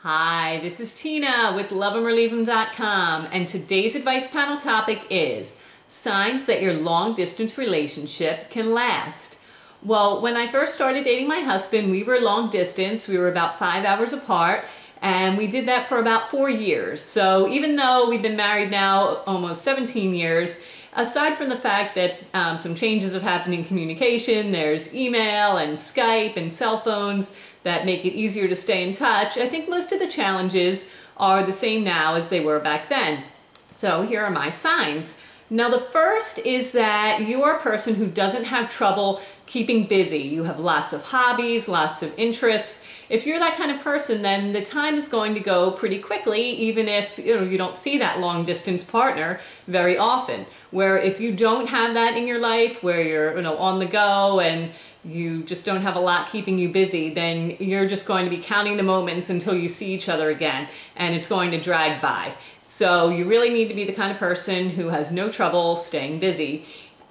Hi, this is Tina with LuvemOrLeavem.com, and today's advice panel topic is signs that your long distance relationship can last. Well, when I first started dating my husband, we were long distance. We were about 5 hours apart, and we did that for about 4 years. So even though we've been married now almost 17 years, aside from the fact that some changes have happened in communication, there's email and Skype and cell phones that make it easier to stay in touch, I think most of the challenges are the same now as they were back then. So here are my signs. Now the first is that you are a person who doesn't have trouble keeping busy. You have lots of hobbies, lots of interests. If you're that kind of person, then the time is going to go pretty quickly, even if you don't see that long distance partner very often. Where if you don't have that in your life, where you're on the go and you just don't have a lot keeping you busy, then you're just going to be counting the moments until you see each other again, and it's going to drag by. So you really need to be the kind of person who has no trouble staying busy.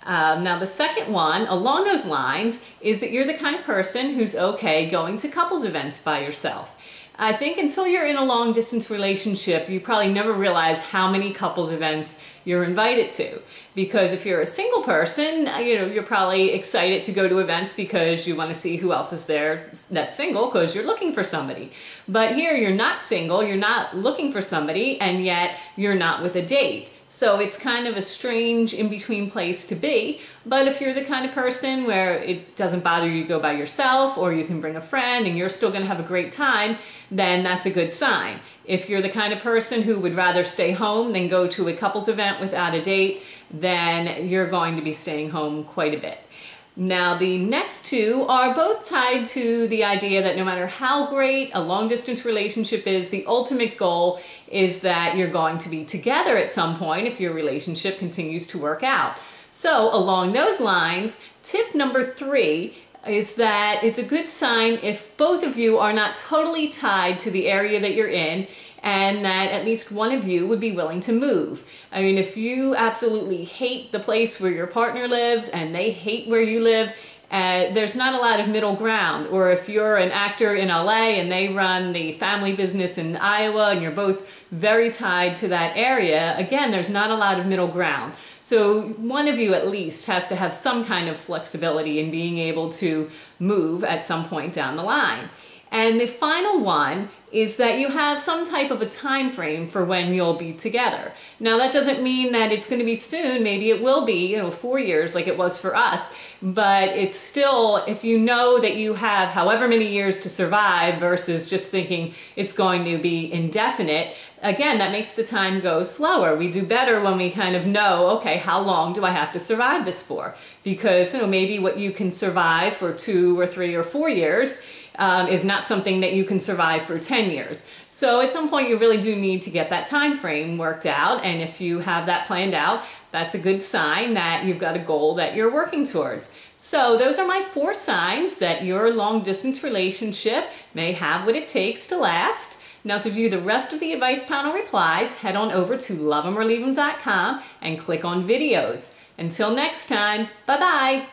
Now the second one along those lines is that you're the kind of person who's okay going to couples events by yourself. I think until you're in a long distance relationship, you probably never realize how many couples events you're invited to. Because if you're a single person, you're probably excited to go to events because you want to see who else is there that's single because you're looking for somebody. But here you're not single, you're not looking for somebody, and yet you're not with a date. So it's kind of a strange in-between place to be, but if you're the kind of person where it doesn't bother you to go by yourself, or you can bring a friend and you're still going to have a great time, then that's a good sign. If you're the kind of person who would rather stay home than go to a couples event without a date, then you're going to be staying home quite a bit. Now the next two are both tied to the idea that no matter how great a long distance relationship is, the ultimate goal is that you're going to be together at some point if your relationship continues to work out. So along those lines, tip number 3 is that it's a good sign if both of you are not totally tied to the area that you're in, and that at least one of you would be willing to move. I mean, if you absolutely hate the place where your partner lives and they hate where you live, there's not a lot of middle ground. Or if you're an actor in LA and they run the family business in Iowa and you're both very tied to that area, again, there's not a lot of middle ground. So one of you at least has to have some kind of flexibility in being able to move at some point down the line. And the final one is that you have some type of a time frame for when you'll be together. Now that doesn't mean that it's going to be soon. Maybe it will be, 4 years like it was for us. But it's still, if you know that you have however many years to survive versus just thinking it's going to be indefinite, again, that makes the time go slower. We do better when we kind of know, okay, how long do I have to survive this for? Because maybe what you can survive for 2 or 3 or 4 years is not something that you can survive for 10 years. So at some point you really do need to get that time frame worked out, and if you have that planned out, that's a good sign that you've got a goal that you're working towards. So those are my 4 signs that your long distance relationship may have what it takes to last. Now to view the rest of the advice panel replies, head on over to LuvemOrLeavem.com and click on videos. Until next time, bye-bye.